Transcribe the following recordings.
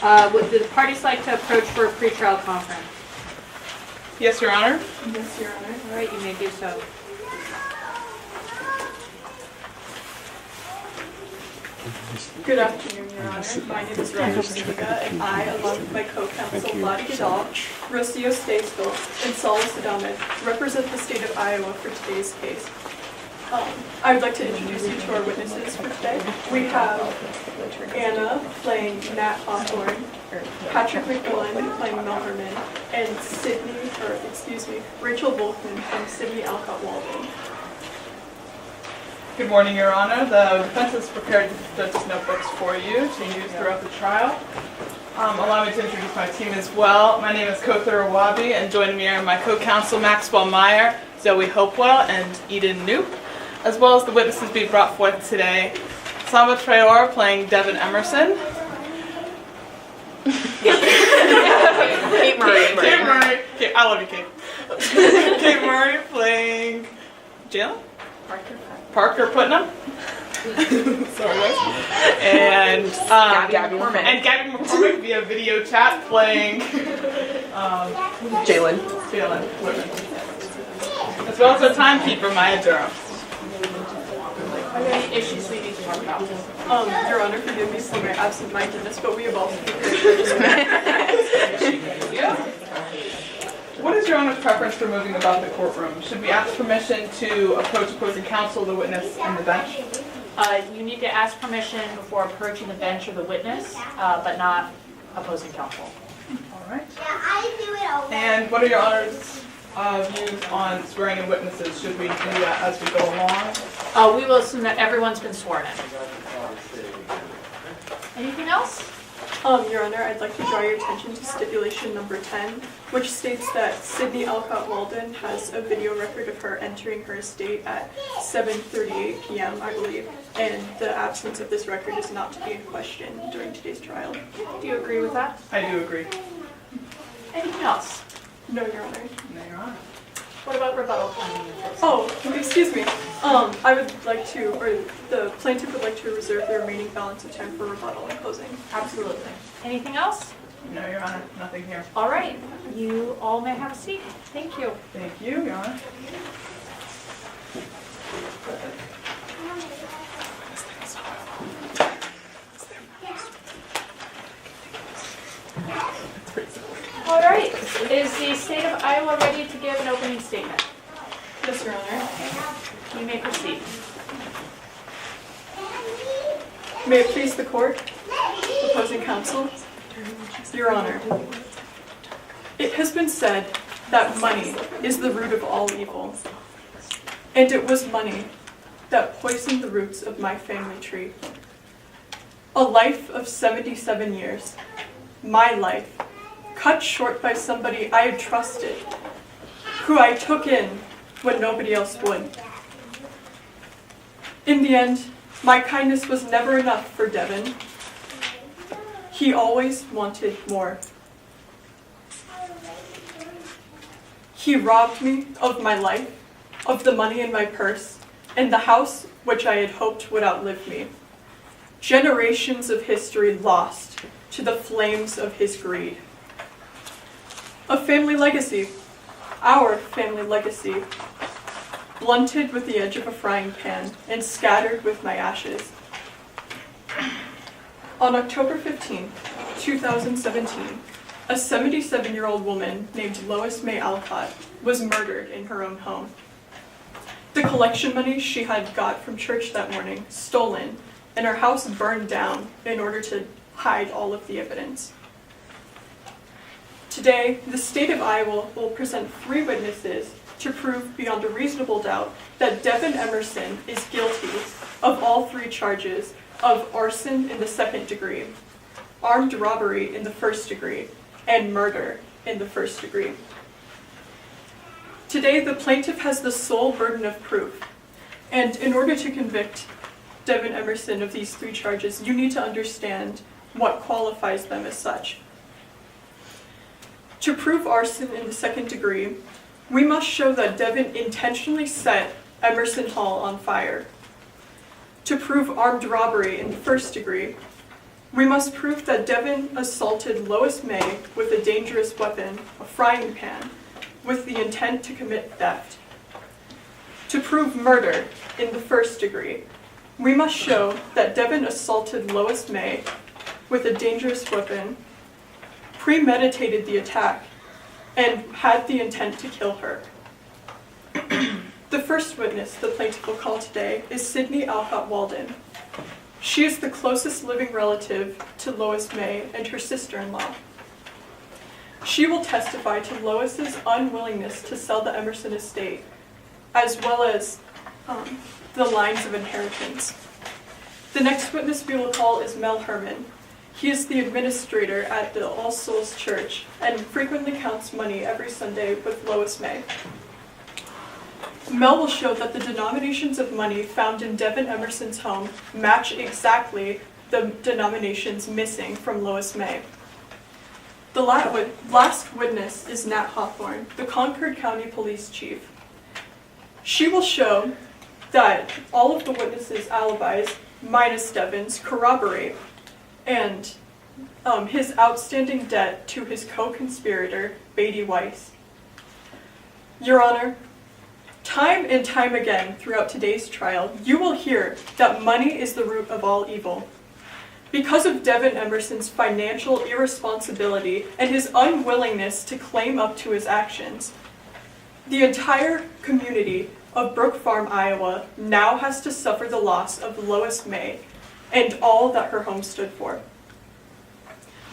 Would the parties like to approach for a pretrial conference? Yes, Your Honor. Yes, Your Honor. All right, you may do so. Good afternoon, Your Honor. My name is Roger Zuniga, and I, along with my co-counsel, Lottie Goodall, Rocio Staysville, and Saul Sadame, represent the state of Iowa for today's case. I would like to introduce you to our witnesses for today. We have Anna playing Nat Hawthorne, Patrick McMillan playing Mel Herman, and Rachel Volkman playing Sydney Alcott Walden. Good morning, Your Honor. The defense has prepared judge's notebooks for you to use throughout the trial. Allow me to introduce my team as well. My name is Kother Awabi, and joining me are my co-counsel Maxwell Meyer, Zoe Hopewell, and Eden Knoop, as well as the witnesses being brought forth today. Samba Traore playing Devin Emerson. Kate Murray. I love you, Kate. Kate Murray playing Jalen? Parker Putnam. Sorry, guys. And Gabby Mormon. And Gabby McCormick via video chat playing Jalen Whitman. As well as our timekeeper, Maya Durham. Are there any issues we need to talk about? Your Honor, forgive me for my absent-mindedness, but we have also What is Your Honor's preference for moving about the courtroom? Should we ask permission to approach opposing counsel, the witness, and the bench? You need to ask permission before approaching the bench or the witness, but not opposing counsel. All right. And what are Your Honor's views on swearing in witnesses? Should we do that as we go along? We will assume that everyone's been sworn in. Anything else? Your Honor, I'd like to draw your attention to stipulation number 10, which states that Sydney Alcott Walden has a video record of her entering her estate at 7:38 p.m., I believe, and the absence of this record is not to be in question during today's trial. Do you agree with that? I do agree. Anything else? No, Your Honor. No, Your Honor. What about rebuttal time? Oh, excuse me. I would like to, or the plaintiff would like to reserve the remaining balance of time for rebuttal and closing. Absolutely. Anything else? No, Your Honor. Nothing here. All right. You all may have a seat. Thank you. Thank you, Your Honor. All right. Is the state of Iowa ready to give an opening statement? Yes, Your Honor. You may proceed. May it please the court, opposing counsel, Your Honor. It has been said that money is the root of all evil, and it was money that poisoned the roots of my family tree. A life of 77 years, my life, cut short by somebody I had trusted, who I took in when nobody else would. In the end, my kindness was never enough for Devin. He always wanted more. He robbed me of my life, of the money in my purse, and the house which I had hoped would outlive me. Generations of history lost to the flames of his greed. A family legacy, our family legacy, blunted with the edge of a frying pan and scattered with my ashes. On October 15, 2017, a 77-year-old woman named Lois May Alcott was murdered in her own home. The collection money she had got from church that morning stolen, and her house burned down in order to hide all of the evidence. Today, the state of Iowa will present 3 witnesses to prove beyond a reasonable doubt that Devin Emerson is guilty of all 3 charges of arson in the 2nd degree, armed robbery in the 1st degree, and murder in the 1st degree. Today, the plaintiff has the sole burden of proof, and in order to convict Devin Emerson of these 3 charges, you need to understand what qualifies them as such. To prove arson in the 2nd degree, we must show that Devin intentionally set Emerson Hall on fire. To prove armed robbery in the 1st degree, We must prove that Devin assaulted Lois May with a dangerous weapon, a frying pan, with the intent to commit theft. To prove murder in the first degree, we must show that Devin assaulted Lois May with a dangerous weapon, premeditated the attack, and had the intent to kill her. The first witness the plaintiff will call today is Sydney Alcott Walden. She is the closest living relative to Lois May and her sister-in-law. She will testify to Lois's unwillingness to sell the Emerson estate, as well as the lines of inheritance. The next witness we will call is Mel Herman. He is the administrator at the All Souls Church and frequently counts money every Sunday with Lois May. Mel will show that the denominations of money found in Devin Emerson's home match exactly the denominations missing from Lois May. The last witness is Nat Hawthorne, the Concord County Police Chief. She will show that all of the witnesses' alibis, minus Devin's, corroborate, and his outstanding debt to his co-conspirator, Beatty Weiss. Your Honor, time and time again throughout today's trial, you will hear that money is the root of all evil. Because of Devin Emerson's financial irresponsibility and his unwillingness to claim up to his actions, the entire community of Brook Farm, Iowa now has to suffer the loss of Lois May and all that her home stood for.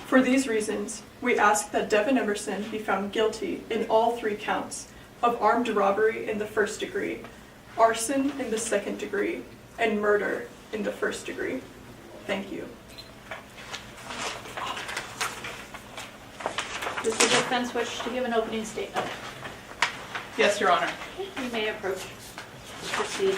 For these reasons, we ask that Devin Emerson be found guilty in all 3 counts of armed robbery in the first degree, arson in the second degree, and murder in the first degree. Thank you. Does the defense wish to give an opening statement? Yes, Your Honor. You may approach. Proceed.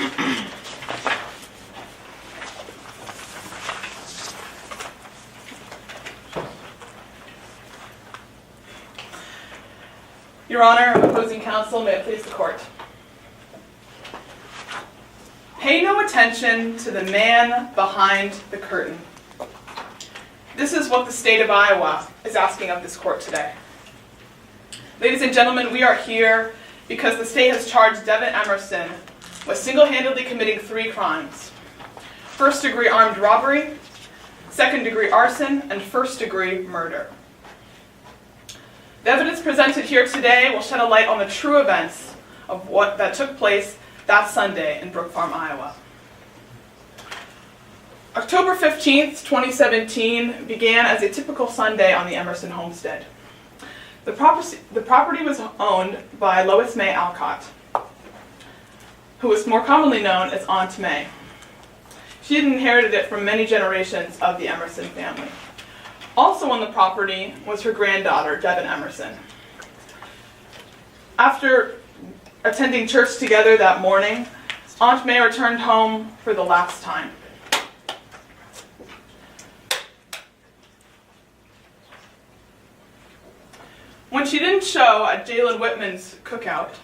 Your Honor, opposing counsel, may it please the court. Pay no attention to the man behind the curtain. This is what the state of Iowa is asking of this court today. Ladies and gentlemen, we are here because the state has charged Devin Emerson with single-handedly committing 3 crimes: first-degree armed robbery, second-degree arson, and first-degree murder. The evidence presented here today will shed a light on the true events of what that took place that Sunday in Brook Farm, Iowa. October 15th, 2017 began as a typical Sunday on the Emerson homestead. The property was owned by Lois May Alcott, who was more commonly known as Aunt May. She had inherited it from many generations of the Emerson family. Also on the property was her granddaughter, Devin Emerson. After attending church together that morning, Aunt May returned home for the last time. When she didn't show at Jalen Whitman's cookout,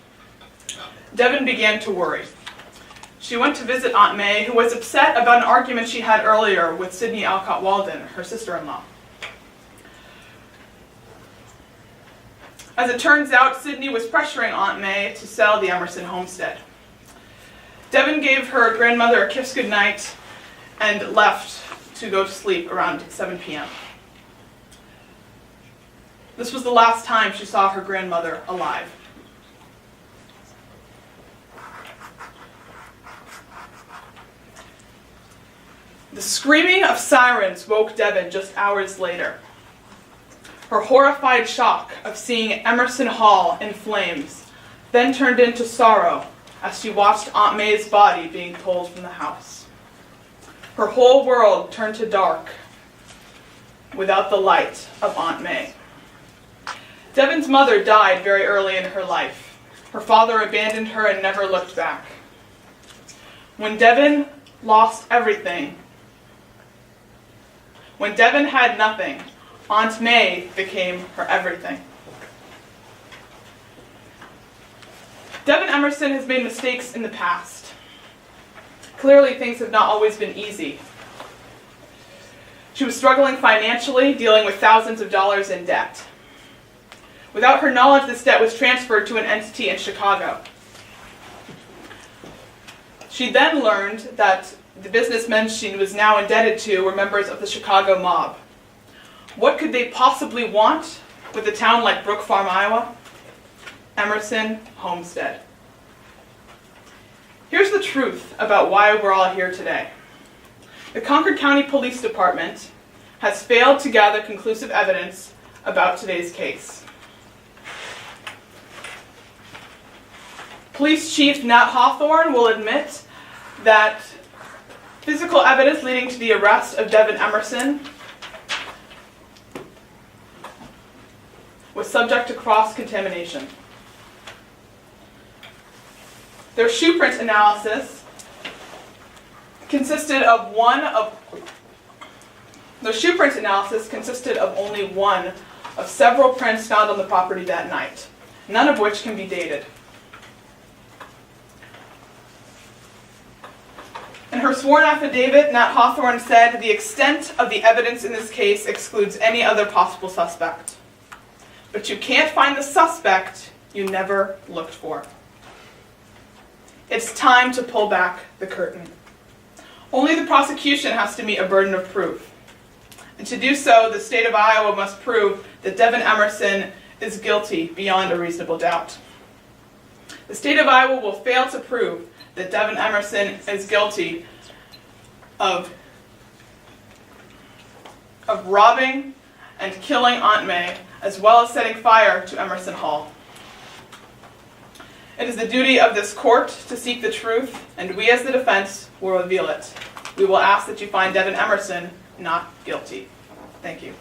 Devin began to worry. She went to visit Aunt May, who was upset about an argument she had earlier with Sydney Alcott Walden, her sister-in-law. As it turns out, Sydney was pressuring Aunt May to sell the Emerson homestead. Devin gave her grandmother a kiss goodnight and left to go to sleep around 7 p.m. This was the last time she saw her grandmother alive. The screaming of sirens woke Devin just hours later. Her horrified shock of seeing Emerson Hall in flames then turned into sorrow as she watched Aunt May's body being pulled from the house. Her whole world turned to dark without the light of Aunt May. Devin's mother died very early in her life. Her father abandoned her and never looked back. When Devin lost everything, when Devin had nothing, Aunt May became her everything. Devin Emerson has made mistakes in the past. Clearly, things have not always been easy. She was struggling financially, dealing with thousands of dollars in debt. Without her knowledge, this debt was transferred to an entity in Chicago. She then learned that the businessmen she was now indebted to were members of the Chicago mob. What could they possibly want with a town like Brook Farm, Iowa? Emerson Homestead. Here's the truth about why we're all here today. The Concord County Police Department has failed to gather conclusive evidence about today's case. Police Chief Nat Hawthorne will admit that physical evidence leading to the arrest of Devin Emerson was subject to cross-contamination. Their shoe print analysis consisted of only one of several prints found on the property that night, none of which can be dated. In her sworn affidavit, Nat Hawthorne said, "The extent of the evidence in this case excludes any other possible suspect. But you can't find the suspect you never looked for." It's time to pull back the curtain. Only the prosecution has to meet a burden of proof. And to do so, the state of Iowa must prove that Devin Emerson is guilty beyond a reasonable doubt. The state of Iowa will fail to prove that Devin Emerson is guilty of robbing and killing Aunt May, as well as setting fire to Emerson Hall. It is the duty of this court to seek the truth, and we as the defense will reveal it. We will ask that you find Devin Emerson not guilty. Thank you.